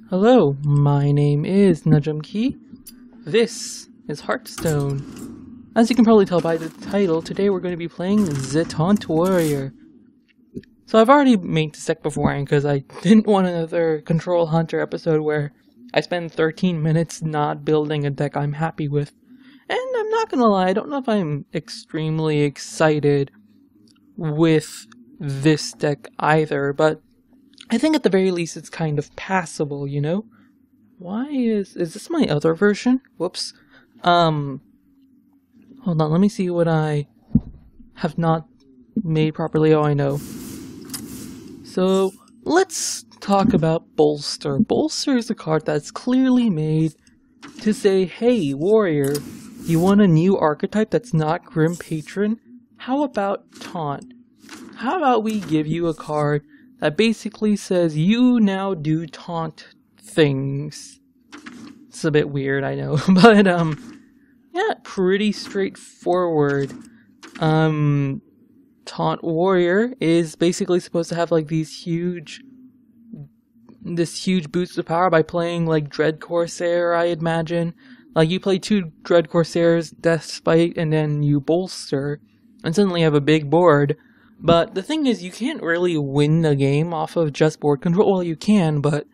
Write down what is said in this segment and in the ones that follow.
Hello, my name is Nujum. This is Hearthstone. As you can probably tell by the title, today we're going to be playing the Taunt Warrior. So I've already made this deck beforehand because I didn't want another Control Hunter episode where I spend 13 minutes not building a deck I'm happy with. And I'm not gonna lie, I don't know if I'm extremely excited with this deck either, but I think at the very least it's kind of passable, you know? Why is this my other version? Whoops. Hold on, let me see what I have not made properly. Oh, I know. So, let's talk about Bolster. Bolster is a card that's clearly made to say, hey, Warrior, you want a new archetype that's not Grim Patron? How about Taunt? How about we give you a card that basically says you now do taunt things? It's a bit weird, I know, but yeah, pretty straightforward. Taunt Warrior is basically supposed to have like this huge boost of power by playing like Dread Corsair, I imagine. Like you play 2 Dread Corsairs, Death Spite, and then you bolster, and suddenly you have a big board. But the thing is, you can't really win the game off of just board control. Well, you can, but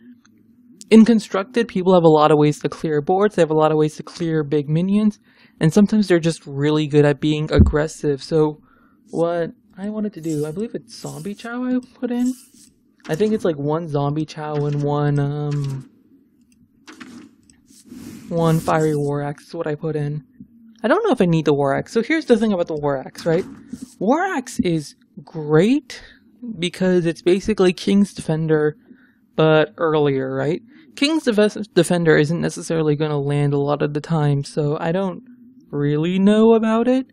in Constructed, people have a lot of ways to clear boards. They have a lot of ways to clear big minions, and sometimes they're just really good at being aggressive. So what I wanted to do, I believe it's Zombie Chow I put in. I think it's like 1 Zombie Chow and one Fiery War Axe is what I put in. I don't know if I need the War Axe. So here's the thing about the War Axe, right? War Axe is great because it's basically King's Defender, but earlier, right? King's Defender isn't necessarily going to land a lot of the time, so I don't really know about it.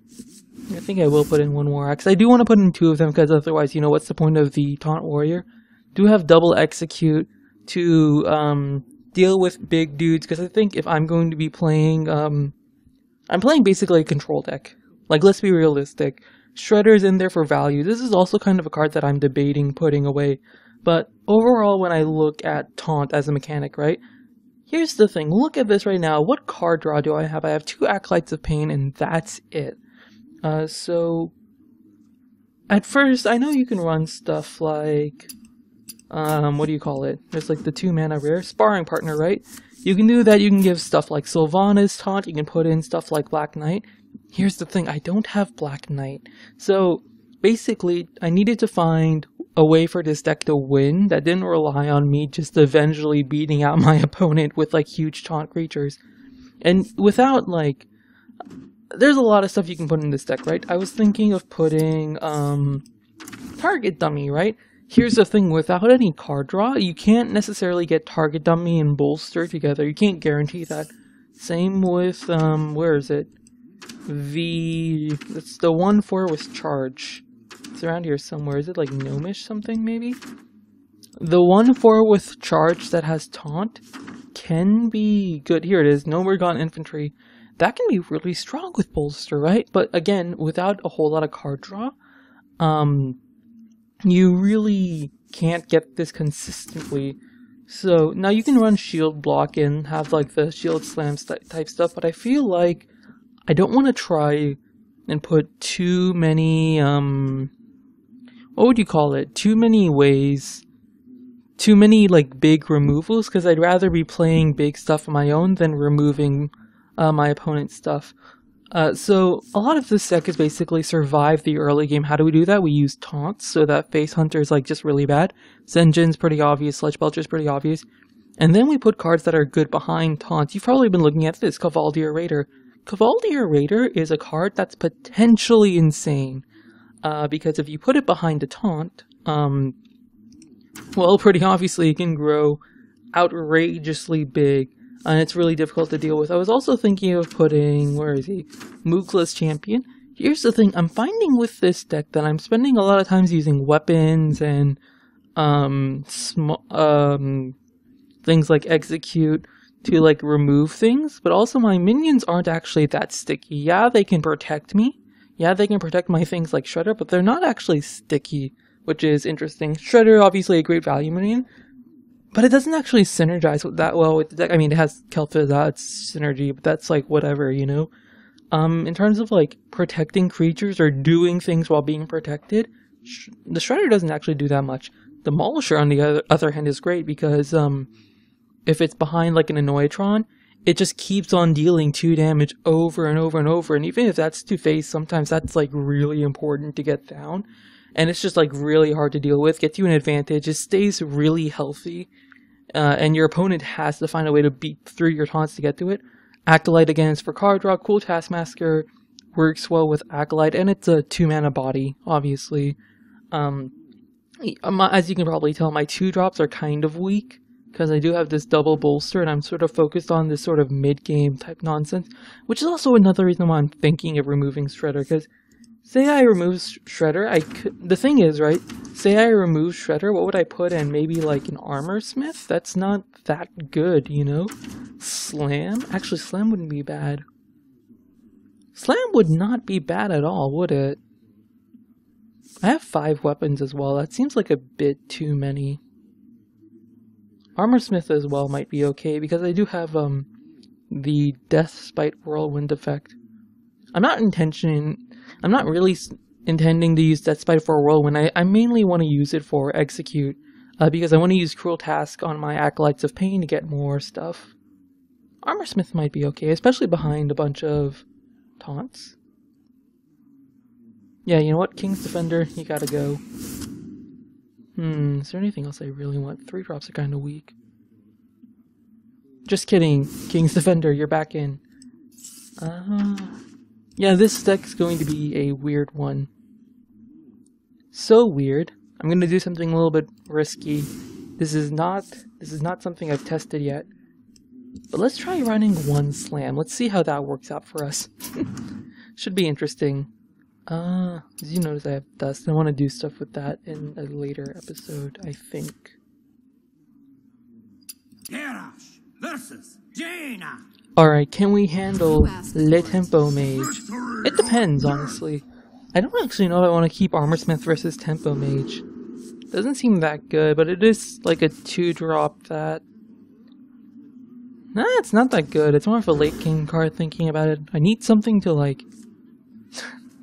I think I will put in 1 War Axe. I do want to put in 2 of them because otherwise, you know, what's the point of the Taunt Warrior? Do have double execute to deal with big dudes, because I think if I'm going to be playing, I'm playing basically a control deck. Like, let's be realistic. Shredder's in there for value. This is also kind of a card that I'm debating putting away. But overall, when I look at Taunt as a mechanic, right? Here's the thing. Look at this right now. What card draw do I have? I have 2 Acolytes of Pain, and that's it. So, at first, I know you can run stuff like, what do you call it? There's like the 2 mana rare. Sparring Partner, right? You can do that. You can give stuff like Sylvanas Taunt. You can put in stuff like Black Knight. Here's the thing. I don't have Black Knight. So, basically, I needed to find a way for this deck to win that didn't rely on me just eventually beating out my opponent with like huge taunt creatures. And without like, there's a lot of stuff you can put in this deck, right? I was thinking of putting Target Dummy, right? Here's the thing, without any card draw, you can't necessarily get Target Dummy and Bolster together. You can't guarantee that. Same with, where is it? It's the 1/4 with Charge. It's around here somewhere. Is it like Gnomish something, maybe? The 1/4 with Charge that has Taunt can be good. Here it is, No More Gaunt Infantry. That can be really strong with Bolster, right? But again, without a whole lot of card draw, you really can't get this consistently. So now you can run Shield Block and have like the Shield Slam type stuff, but I feel like I don't want to try and put too many, what would you call it? Too many ways, too many like big removals, because I'd rather be playing big stuff on my own than removing my opponent's stuff. So a lot of this deck is basically survive the early game. How do we do that? We use taunts, so that Face Hunter is like just really bad. Zenjin's pretty obvious, Sledge Belcher's pretty obvious. And then we put cards that are good behind taunts. You've probably been looking at this, Cavaldier Raider. Cavaldier Raider is a card that's potentially insane. Because if you put it behind a taunt, well, pretty obviously it can grow outrageously big. And it's really difficult to deal with. I was also thinking of putting, where is he? Moogla's Champion. Here's the thing, I'm finding with this deck that I'm spending a lot of times using weapons and things like Execute to like remove things, but also my minions aren't actually that sticky. Yeah, they can protect me. Yeah, they can protect my things like Shredder, but they're not actually sticky, which is interesting. Shredder, obviously a great value minion, But it doesn't actually synergize with that well with the deck. I mean, it has Kel'Thuzad's synergy, but that's like whatever, you know? In terms of like protecting creatures or doing things while being protected, the Shredder doesn't actually do that much. The Demolisher, on the other hand, is great because if it's behind like an Annoytron, it just keeps on dealing 2 damage over and over and over. And even if that's 2-face, sometimes that's like really important to get down. And it's just like really hard to deal with. Gets you an advantage. It stays really healthy. And your opponent has to find a way to beat through your taunts to get to it. Acolyte against for card draw. Cool Taskmaster works well with Acolyte. And it's a 2-mana body, obviously. As you can probably tell, my 2-drops are kind of weak. Because I do have this double bolster, and I'm sort of focused on this sort of mid-game type nonsense. Which is also another reason why I'm thinking of removing Shredder. Because say I remove Shredder, the thing is, right? Say I remove Shredder, what would I put in? Maybe like an Armor Smith? That's not that good, you know? Slam? Actually, Slam wouldn't be bad. Slam would not be bad at all, would it? I have 5 weapons as well. That seems like a bit too many. Armor Smith as well might be okay, because I do have the Death Spite Whirlwind effect. I'm not really intending to use Death Spite for Whirlwind. I mainly want to use it for Execute, because I want to use Cruel Task on my Acolytes of Pain to get more stuff. Armor Smith might be okay, especially behind a bunch of taunts. Yeah, you know what? King's Defender, you gotta go. Is there anything else I really want? 3-drops are kind of weak. Just kidding. King's Defender, you're back in. Yeah, this deck's going to be a weird one. So weird. I'm going to do something a little bit risky. This is not something I've tested yet. But let's try running 1 Slam. Let's see how that works out for us. Should be interesting. As you notice, I have Dust. I want to do stuff with that in a later episode, I think. Kerash versus Jaina. Alright, can we handle Le Tempo Mage? It depends, honestly. I don't actually know if I want to keep Armor Smith versus Tempo Mage. Doesn't seem that good, but it is like a 2-drop that... Nah, it's not that good. It's more of a late game card thinking about it. I need something to like...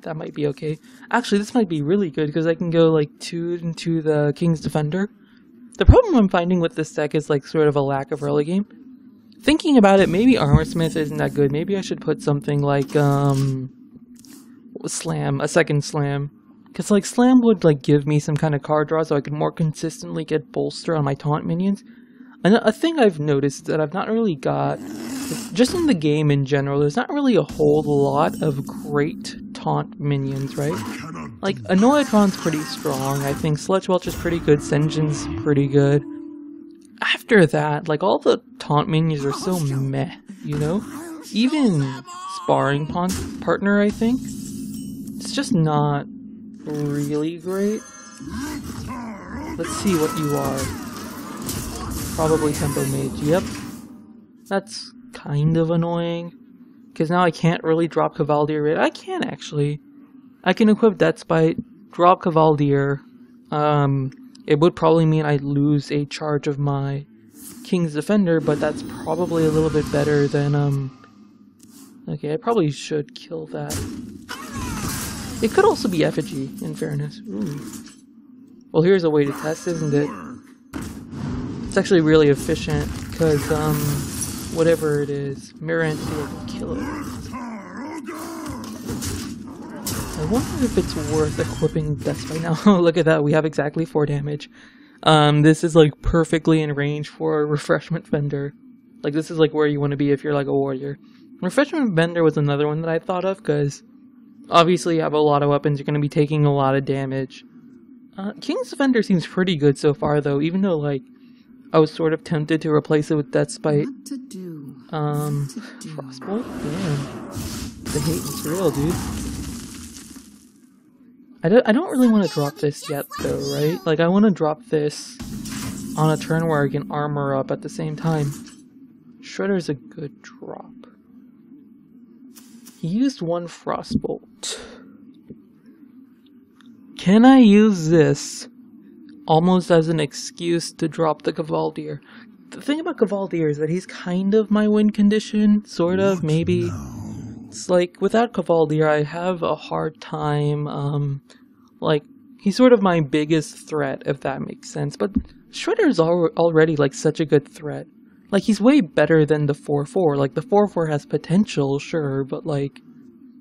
That might be okay. Actually, this might be really good because I can go like 2 into the King's Defender. The problem I'm finding with this deck is like sort of a lack of early game. Thinking about it, maybe Armor Smith isn't that good. Maybe I should put something like Slam, a second Slam. Because like Slam would like give me some kind of card draw so I could more consistently get bolster on my taunt minions. And a thing I've noticed that I've not really got, just in the game in general, there's not really a whole lot of great taunt minions, right? Like, Annoytron's pretty strong, I think Sludge Welch is pretty good, Sen'jin's pretty good. After that, like, all the taunt minions are so meh, you know? Even Sparring Partner, I think, it's just not really great. Let's see what you are. Probably Tempo Mage, yep. That's kind of annoying. Because now I can't really drop Cavaldier. I can actually. I can equip Death Spite, drop Cavaldier. It would probably mean I'd lose a charge of my King's Defender, but that's probably a little bit better than, Okay, I probably should kill that. It could also be Effigy, in fairness. Ooh. Well, here's a way to test, isn't it? It's actually really efficient, because, whatever it is, Mirror Entity will kill it. I wonder if it's worth equipping Death Spite now. Look at that, we have exactly 4 damage. This is like perfectly in range for Refreshment Vendor. Like, this is like where you want to be if you're like a warrior. Refreshment Vendor was another one that I thought of, because obviously you have a lot of weapons, you're going to be taking a lot of damage. King's Defender seems pretty good so far, though, even though, like, I was sort of tempted to replace it with Death Spite. Frostbolt? Damn. The hate is real, dude. I don't really want to drop this yet, though, right? Like, I want to drop this on a turn where I can armor up at the same time. Shredder's a good drop. He used 1 Frostbolt. Can I use this almost as an excuse to drop the Cavaldier. The thing about Cavaldier is that he's kind of my win condition, sort of, maybe. It's like, without Cavaldier, I have a hard time, like, he's sort of my biggest threat, if that makes sense. But Shredder's already, like, such a good threat. Like, he's way better than the 4-4. Like, the 4-4 has potential, sure, but, like,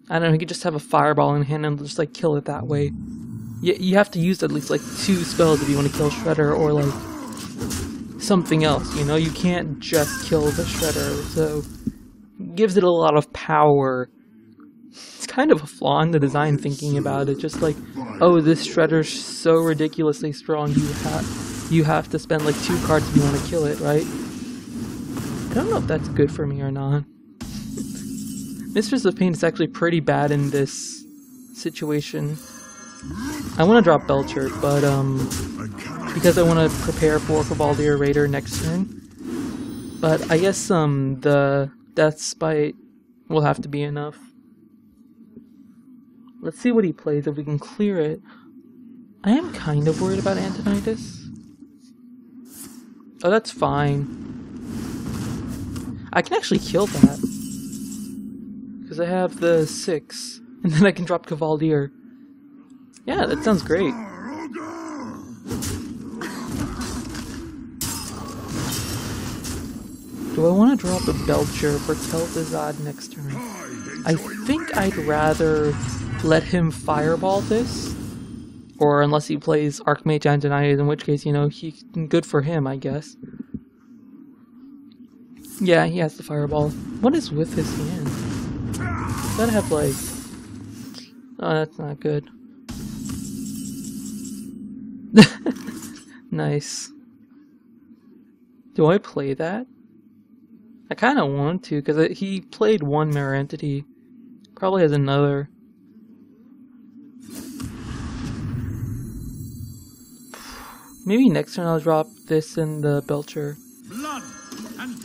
I don't know, he could just have a fireball in hand and just, like, kill it that way. You have to use at least, like, 2 spells if you want to kill Shredder, or, like, something else, you know? You can't just kill the Shredder, so gives it a lot of power. It's kind of a flaw in the design thinking about it, just like, oh, this Shredder's so ridiculously strong, you have to spend, like, 2 cards if you want to kill it, right? I don't know if that's good for me or not. Mistress of Pain is actually pretty bad in this situation. I want to drop Belcher, but, because I want to prepare for Cavaldier Raider next turn. But I guess, the Death Spite will have to be enough. Let's see what he plays, if we can clear it. I am kind of worried about Antonitis. Oh, that's fine. I can actually kill that. Because I have the 6. And then I can drop Cavaldier. Yeah, that sounds great. Do I want to drop a Belcher for Kel'Thuzad next turn? I think I'd rather let him fireball this. Or unless he plays Archmage Antonitis, in which case, you know, good for him, I guess. Yeah, he has the fireball. What is with his hand? Does that have, like... Oh, that's not good. Nice. Do I play that? I kind of want to, because he played one Mirror Entity. Probably has another. Maybe next turn I'll drop this in the Belcher.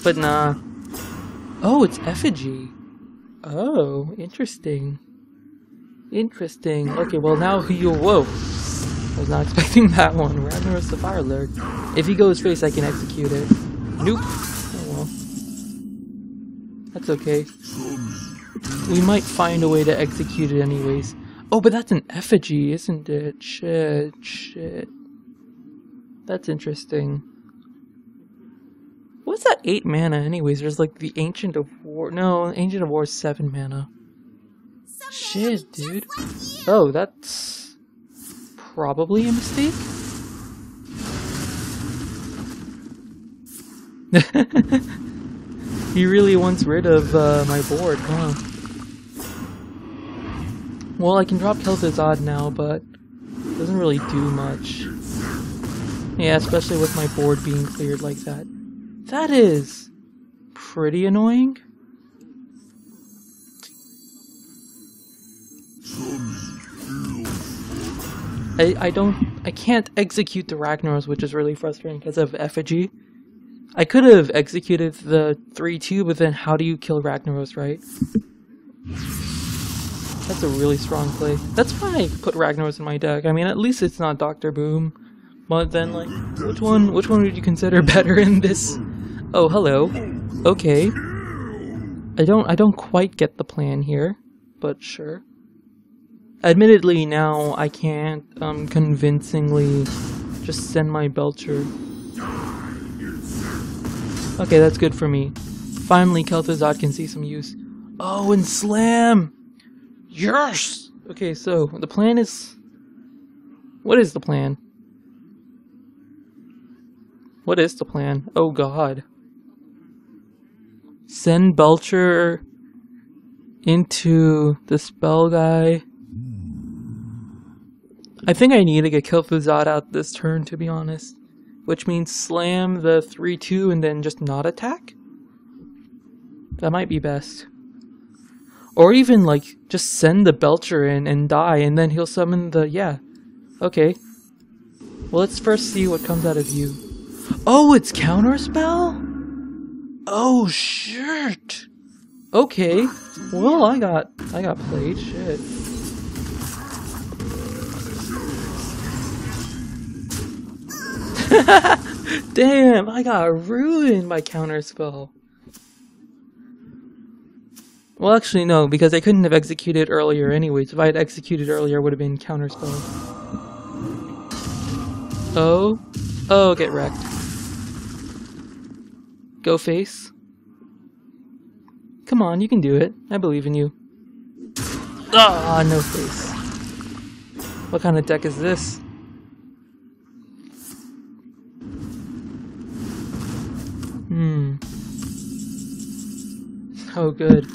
But nah. Oh, it's Effigy. Oh, interesting. Interesting. Okay, well now you... Whoa. I was not expecting that one. Ragnaros the Fire Lurk. If he goes face, I can execute it. Nope. Oh well. That's okay. We might find a way to execute it anyways. Oh, but that's an Effigy, isn't it? Shit. That's interesting. What's that 8 mana anyways? There's like the Ancient of War. No, Ancient of War is 7 mana. Shit, dude. Oh, that's probably a mistake? He really wants rid of my board, huh? Well, I can drop Kel'Thuzad now, but it doesn't really do much. Yeah, especially with my board being cleared like that. That is pretty annoying. I can't execute the Ragnaros, which is really frustrating because of Effigy. I could have executed the 3-2, but then how do you kill Ragnaros, right? That's a really strong play. That's why I put Ragnaros in my deck. I mean, at least it's not Dr. Boom. But then, like, which one would you consider better in this? Oh, hello. Okay. I don't quite get the plan here, but sure. Admittedly, now I can't convincingly just send my Belcher. Okay, that's good for me. Finally, Kel'Thuzad can see some use. Oh, and Slam! Yes! Okay, so the plan is... What is the plan? What is the plan? Oh god. Send Belcher into the spell guy. I think I need to get Kel'Thuzad out this turn, to be honest. Which means slam the 3-2 and then just not attack? That might be best. Or even, like, just send the Belcher in and die, and then he'll summon the... Yeah. Okay. Well, let's first see what comes out of you. Oh, it's Counterspell? Oh, shit. Okay. Well, I got played. Shit. Damn, I got ruined by counterspell. Well, actually, no, because I couldn't have executed earlier anyways. If I had executed earlier, it would have been counterspell. Oh. Oh, get wrecked. Go face. Come on, you can do it. I believe in you. Ah, no face. What kind of deck is this? Oh, good.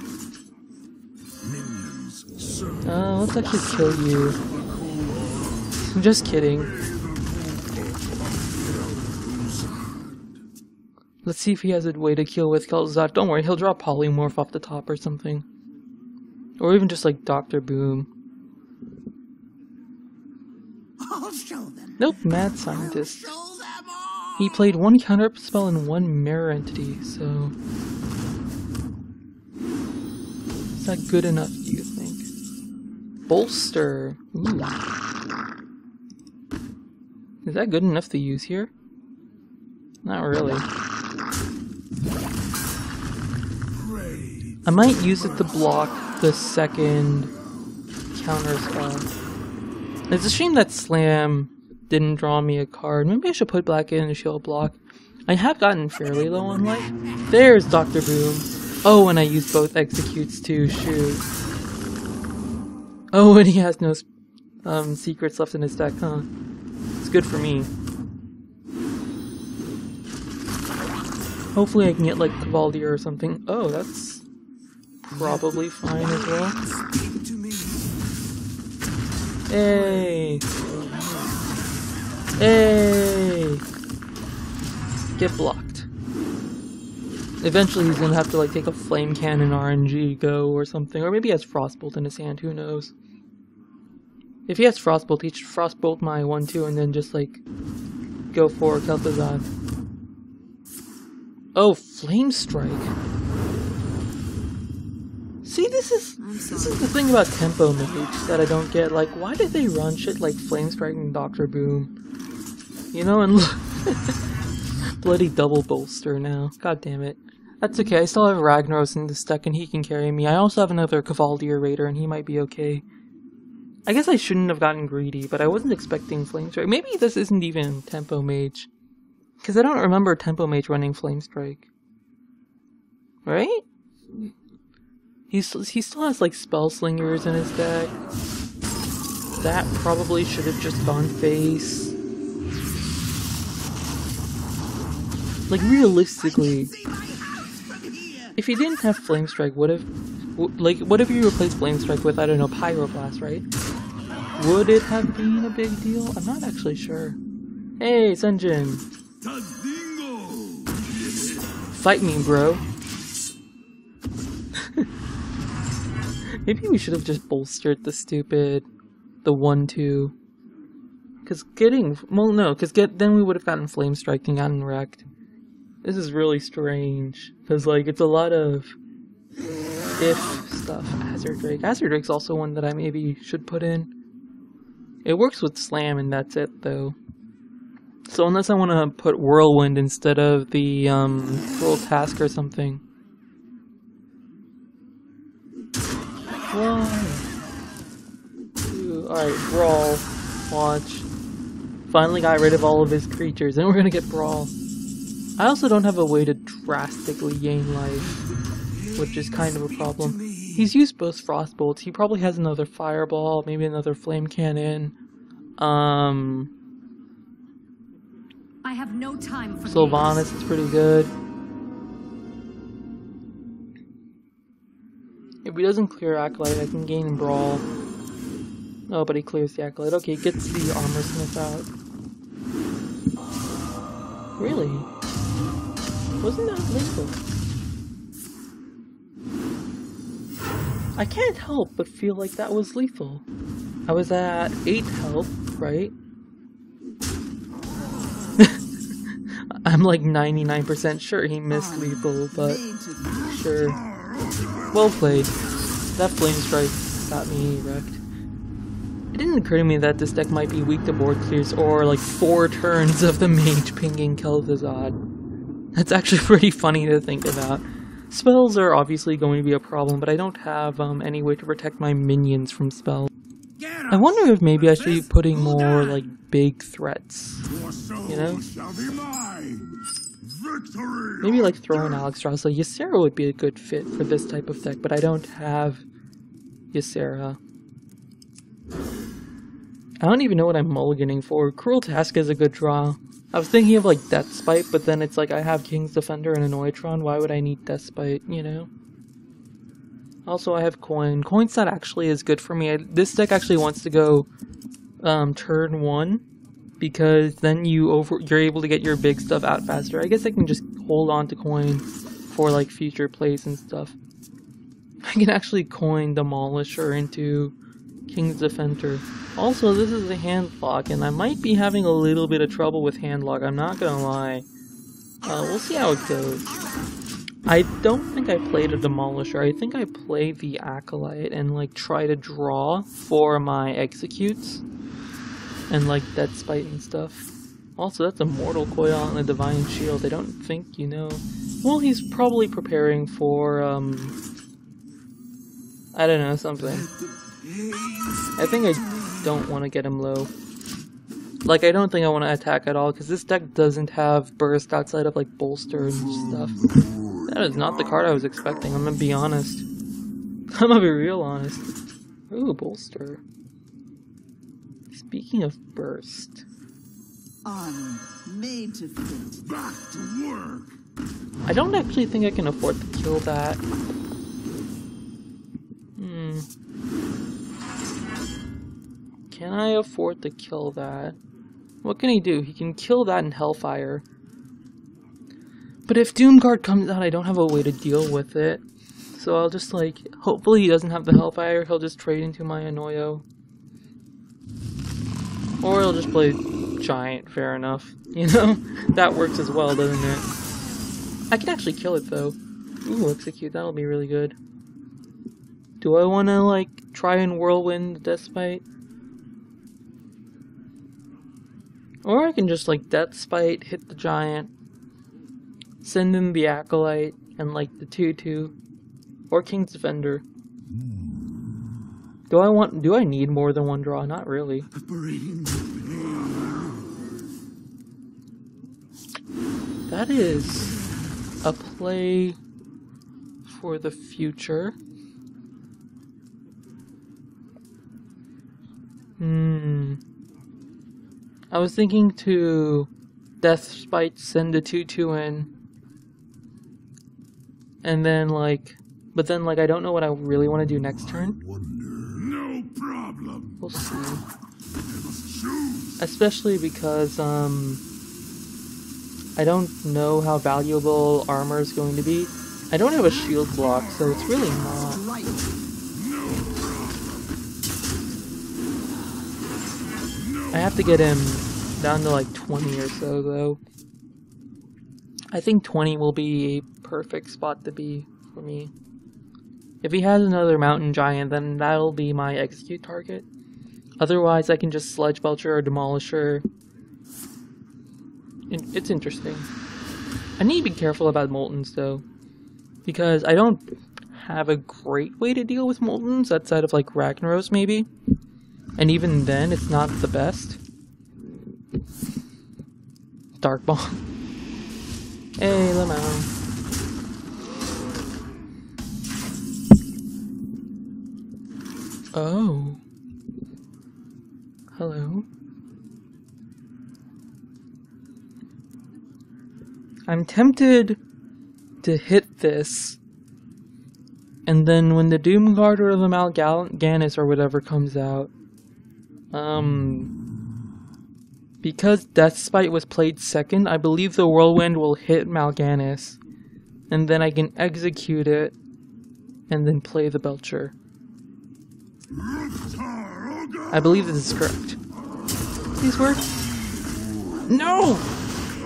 Let's actually kill you. I'm just kidding. Let's see if he has a way to kill with Kel'Thuzad. Don't worry, he'll draw Polymorph off the top or something. Or even just like Dr. Boom. I'll show them. Nope, Mad Scientist. He played one counter spell and one mirror entity, so... Is that good enough, do you think? Bolster! Ooh. Is that good enough to use here? Not really. I might use it to block the second counter spell. It's a shame that Slam didn't draw me a card. Maybe I should put black in and shield block. I have gotten fairly low on life. There's Dr. Boom. Oh, and I used both executes too, shoot. Oh, and he has no secrets left in his deck, huh? It's good for me. Hopefully I can get like Cavaldier or something. Oh, that's probably fine as well. Hey! Hey! Get blocked. Eventually he's gonna have to like take a Flame Cannon RNG go or something. Or maybe he has Frostbolt in his hand, who knows. If he has Frostbolt, he should Frostbolt my 1-2 and then just like go for Kel'Thuzad. Oh, Flame Strike. See, this is the thing about Tempo Mage that I don't get. Like, why did they run shit like Flame Strike and Dr. Boom? You know, and look, bloody double bolster now. God damn it. That's okay. I still have Ragnaros in this deck, and he can carry me. I also have another Cavaldier Raider, and he might be okay. I guess I shouldn't have gotten greedy, but I wasn't expecting Flame Strike. Maybe this isn't even Tempo Mage. Because I don't remember Tempo Mage running Flame Strike. Right? He still has like Spell Slingers in his deck. That probably should have just gone face. Like realistically, if he didn't have Flame Strike, what if you replaced Flame Strike with, I don't know, Pyroblast, right? Would it have been a big deal? I'm not actually sure. Hey, Sunjin. Fight me, bro. Maybe we should have just bolstered the 1-2. Because then we would have gotten Flame Strike and gotten wrecked. This is really strange. Because, like, it's a lot of if stuff. Azure Drake. Azure Drake's also one that I maybe should put in. It works with Slam and that's it, though. So unless I want to put Whirlwind instead of the Cruel Task or something. 1, 2, alright, Brawl. Watch. Finally got rid of all of his creatures, and we're gonna get Brawl. I also don't have a way to drastically gain life, which is kind of a problem. He's used both Frostbolts. He probably has another Fireball, maybe another Flame Cannon. I have no time for Sylvanas is pretty good. If he doesn't clear Acolyte, I can gain Brawl. Oh, but he clears the Acolyte. Okay, gets the Armor Smith out. Really? Wasn't that lethal? I can't help but feel like that was lethal. I was at 8 health, right? I'm like 99% sure he missed lethal, but sure. Well played. That Flame Strike got me wrecked. It didn't occur to me that this deck might be weak to board clears or like 4 turns of the mage pinging Kel'Thuzad. That's actually pretty funny to think about. Spells are obviously going to be a problem, but I don't have any way to protect my minions from spells. I wonder if maybe I should be putting more like big threats, you know? Maybe like throwing Alex Strauss. Like Ysera would be a good fit for this type of deck, but I don't have Ysera. I don't even know what I'm mulliganing for. Cruel Task is a good draw. I was thinking of like Death Spite, but then it's like I have King's Defender and Anoitron. Why would I need Death Spite, you know? Also, I have Coin. Coin's not actually as good for me. This deck actually wants to go turn 1, because then you're able to get your big stuff out faster. I guess I can just hold on to Coin for like future plays and stuff. I can actually Coin Demolisher into King's Defender. Also, this is a handlock, and I might be having a little bit of trouble with handlock, I'm not gonna lie. We'll see how it goes. I don't think I played a Demolisher. I think I played the Acolyte and like try to draw for my executes and like Death Spite and stuff. Also, that's a Mortal Coil and a Divine Shield. I don't think, you know. Well, he's probably preparing for I don't know, something. I think I don't want to get him low. Like, I don't think I want to attack at all, because this deck doesn't have burst outside of like Bolster and stuff. That is not the card I was expecting, I'm gonna be honest. I'm gonna be real honest. Ooh, Bolster. Speaking of burst. I'm made to fit. Back to work. I don't actually think I can afford to kill that. Can I afford to kill that? What can he do? He can kill that in Hellfire. But if Doomguard comes out, I don't have a way to deal with it. So I'll just like, hopefully he doesn't have the Hellfire, he'll just trade into my Annoyo. Or he'll just play Giant, fair enough. You know? That works as well, doesn't it? I can actually kill it though. Ooh, execute, that'll be really good. Do I want to like, try and Whirlwind Death Spite? Or I can just like Death Spite, hit the Giant, send in the Acolyte, and like the 2/2, or King's Defender. Do I need more than one draw? Not really. That is a play for the future. I was thinking to Death Spite, send a 2/2 in, and then like, but then like I don't know what I really want to do next turn. No problem. We'll see. Especially because I don't know how valuable armor is going to be. I don't have a shield block, so it's really not. I have to get him down to like 20 or so though. I think 20 will be a perfect spot to be for me. If he has another Mountain Giant, then that'll be my execute target. Otherwise, I can just Sludge Belcher or Demolisher. It's interesting. I need to be careful about Moltons though, because I don't have a great way to deal with Moltons outside of like Ragnaros maybe. And even then, it's not the best. Dark Bomb. Hey, Lemon. Oh. Hello. I'm tempted to hit this. And then when the Doomguard or the Mal'Ganis or whatever comes out, because Death Spite was played second, I believe the Whirlwind will hit Mal'Ganis, and then I can execute it, and then play the Belcher. I believe this is correct. Please work. No!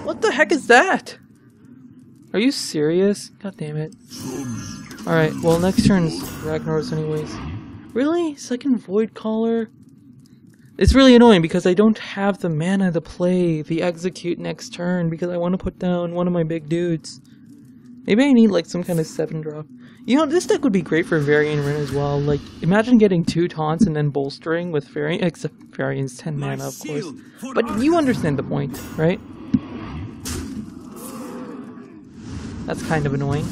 What the heck is that? Are you serious? God damn it. Alright, well next turn's Ragnaros anyways. Really? Second Void Caller? It's really annoying because I don't have the mana to play the execute next turn because I want to put down one of my big dudes. Maybe I need like some kind of 7-drop. You know, this deck would be great for Variant Rin as well. Like, imagine getting 2 taunts and then bolstering with Variant, except Variant's 10 mana, of course. But you understand the point, right? That's kind of annoying.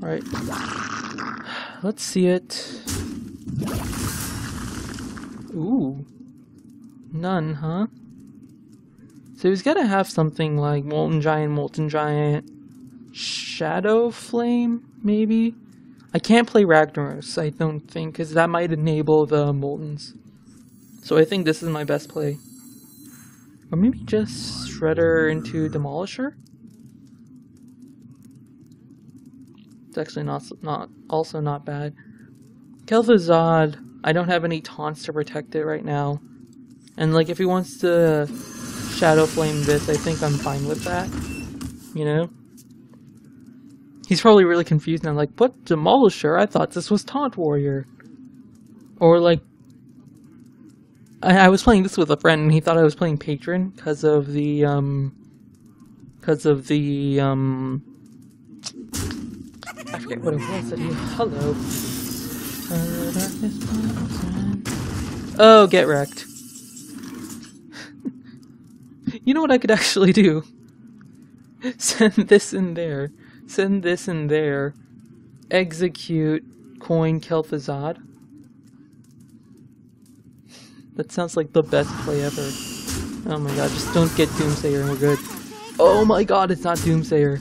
Alright. Let's see it. Ooh. None, huh? So he's gotta have something like Molten Giant, Shadow Flame, maybe? I can't play Ragnaros, I don't think, because that might enable the Moltens. So I think this is my best play. Or maybe just Shredder into Demolisher? It's actually also not bad. Kel'Thuzad, I don't have any taunts to protect it right now. And like if he wants to Shadow Flame this, I think I'm fine with that. You know? He's probably really confused now, like, what Demolisher? I thought this was Taunt Warrior. Or like I was playing this with a friend and he thought I was playing Patron because of the I forget what it was that he hello. Oh, get wrecked. You know what I could actually do? Send this in there. Send this in there. Execute coin Kel'Thuzad. That sounds like the best play ever. Oh my god, just don't get Doomsayer and we're good. Oh my god, it's not Doomsayer.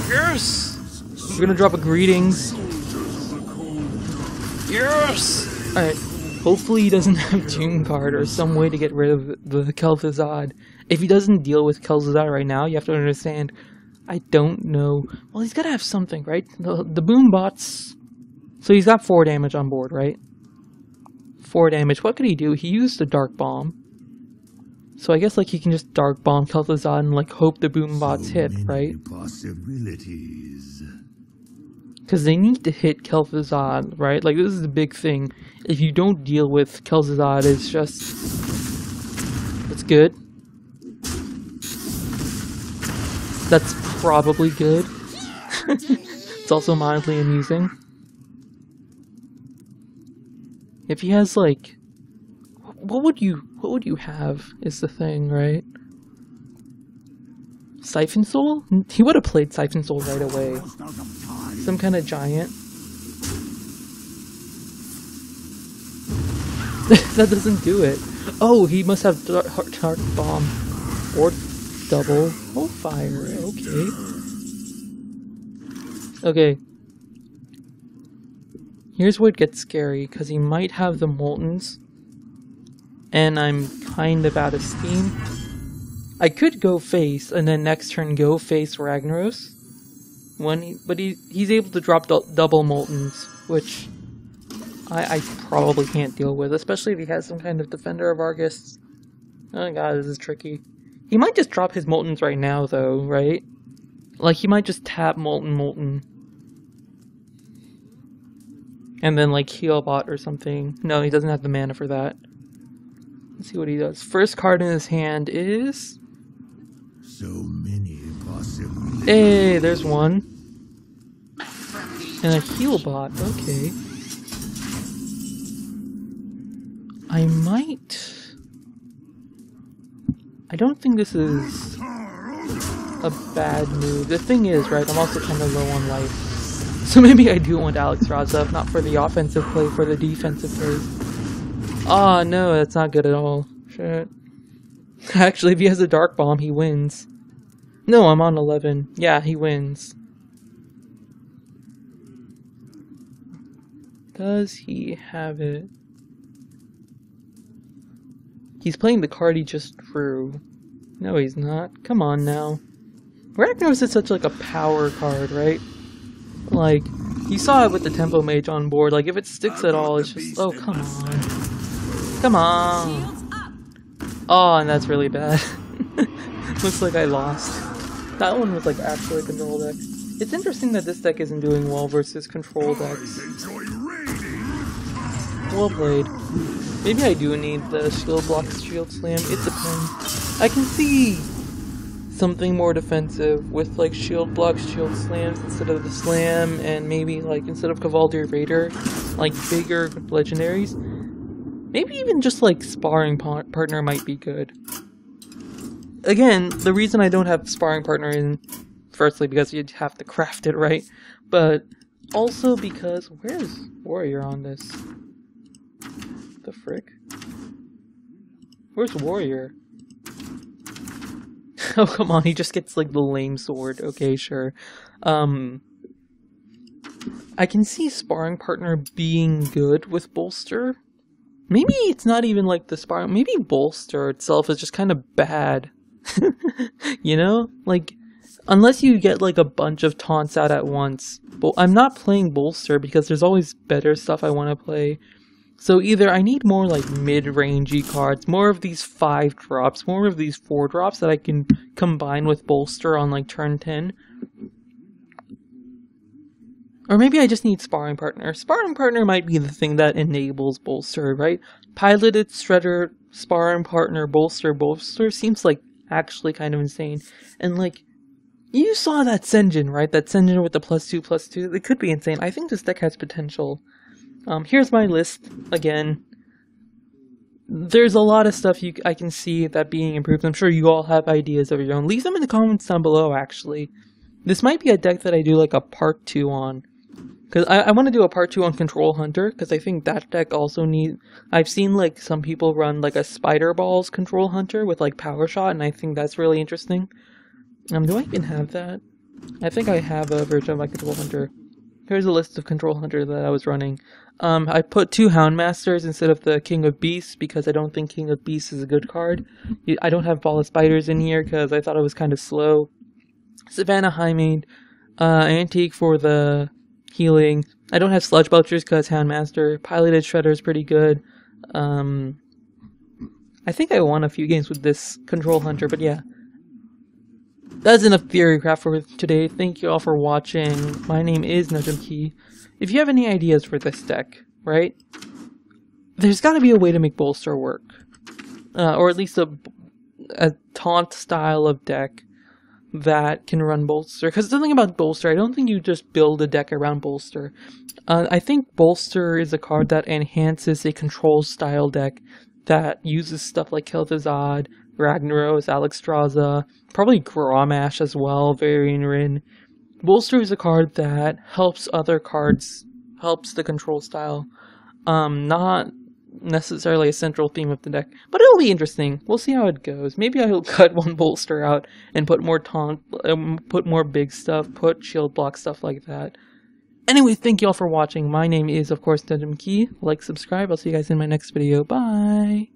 Yes! We're gonna drop a Greetings. Yes! Alright, hopefully he doesn't have Doom Guard or some way to get rid of the Kel'Thuzad. If he doesn't deal with Kel'Thuzad right now, you have to understand, I don't know. Well, he's gotta have something, right? The boom bots. So he's got 4 damage on board, right? 4 damage. What could he do? He used the Dark Bomb. So I guess like he can just Dark Bomb Kel'Thuzad and like hope the boom bots hit, right? Possibilities. Because they need to hit Kel'Thuzad, right? Like this is the big thing. If you don't deal with Kel'Thuzad, it's just... It's good. That's probably good. It's also mildly amusing. If he has like, what would you have is the thing, right? Siphon Soul? He would have played Siphon Soul right away. Some kind of giant. That doesn't do it. Oh, he must have Dark Bomb or double fire. Okay. Okay. Here's where it gets scary, because he might have the Moltens, and I'm kind of out of steam. I could go face, and then next turn go face Ragnaros, but he's able to drop double Moltens, which I probably can't deal with, especially if he has some kind of Defender of Argus. Oh god, this is tricky. He might just drop his Moltens right now, though, right? Like, he might just tap Molten. And then, like, heal bot or something. No, he doesn't have the mana for that. Let's see what he does. First card in his hand is... So many possibilities. Hey, there's one. And a heal bot. Okay. I might... I don't think this is a bad move. The thing is, right, I'm also kind of low on life. So maybe I do want Alex Raza, not for the offensive play, for the defensive play. Oh no, that's not good at all. Shit. Actually, if he has a Dark Bomb, he wins. No, I'm on 11. Yeah, he wins. Does he have it? He's playing the card he just drew. No, he's not. Come on now. Ragnaros is such like a power card, right? Like, you saw it with the Tempo Mage on board. Like, if it sticks at all, it's just... Oh, come on. Come on. Oh, and that's really bad. Looks like I lost. That one was, like, actually a control deck. It's interesting that this deck isn't doing well versus control decks. Well played. Maybe I do need the shield block, shield slam. It depends. I can see something more defensive with like shield blocks, shield slams instead of the slam, and maybe like instead of Cavalry Raider, like bigger legendaries. Maybe even just like sparring partner might be good. Again, the reason I don't have sparring partner in, firstly because you'd have to craft it, right? But also because, where's Warrior on this? The frick? Where's Warrior? Oh, come on, he just gets, like, the lame sword. Okay, sure. I can see sparring partner being good with bolster. Maybe it's not even, like, the sparring... Maybe bolster itself is just kind of bad. You know? Like, unless you get, like, a bunch of taunts out at once. But I'm not playing bolster because there's always better stuff I want to play. So either I need more like mid-rangey cards, more of these 5 drops, more of these 4 drops that I can combine with bolster on like turn 10. Or maybe I just need sparring partner. Sparring partner might be the thing that enables bolster, right? Piloted, shredder, sparring partner, bolster. Bolster seems like actually kind of insane. And like, you saw that Senjin, right? That Senjin with the +2/+2. It could be insane. I think this deck has potential. Here's my list again. There's a lot of stuff I can see that being improved. I'm sure you all have ideas of your own. Leave them in the comments down below, actually. This might be a deck that I do like a part 2 on. Because I want to do a part 2 on Control Hunter, because I think that deck also needs... I've seen like some people run like a Spider Balls Control Hunter with like Power Shot, and I think that's really interesting. Do I even have that? I think I have a version of my Control Hunter. Here's a list of Control Hunter that I was running. I put 2 Houndmasters instead of the King of Beasts because I don't think King of Beasts is a good card. I don't have Ball of Spiders in here because I thought it was kind of slow. Savannah Highmaid, Antique for the healing. I don't have Sludge Belchers because Houndmaster. Piloted Shredder is pretty good. I think I won a few games with this Control Hunter, but yeah. That's enough theorycraft for today. Thank you all for watching. My name is Nujum. If you have any ideas for this deck, right? There's got to be a way to make bolster work. Or at least a taunt style of deck that can run bolster. Because the thing about bolster, I don't think you just build a deck around bolster. I think bolster is a card that enhances a control style deck that uses stuff like Kel'Thuzad, Ragnaros, Alexstrasza, probably Grommash as well, Varian Rin. Bolster is a card that helps other cards, helps the control style. Not necessarily a central theme of the deck, but it'll be interesting. We'll see how it goes. Maybe I'll cut one bolster out and put more taunt, put more big stuff, put shield block, stuff like that. Anyway, thank you all for watching. My name is, of course, Nujum. Like, subscribe. I'll see you guys in my next video. Bye!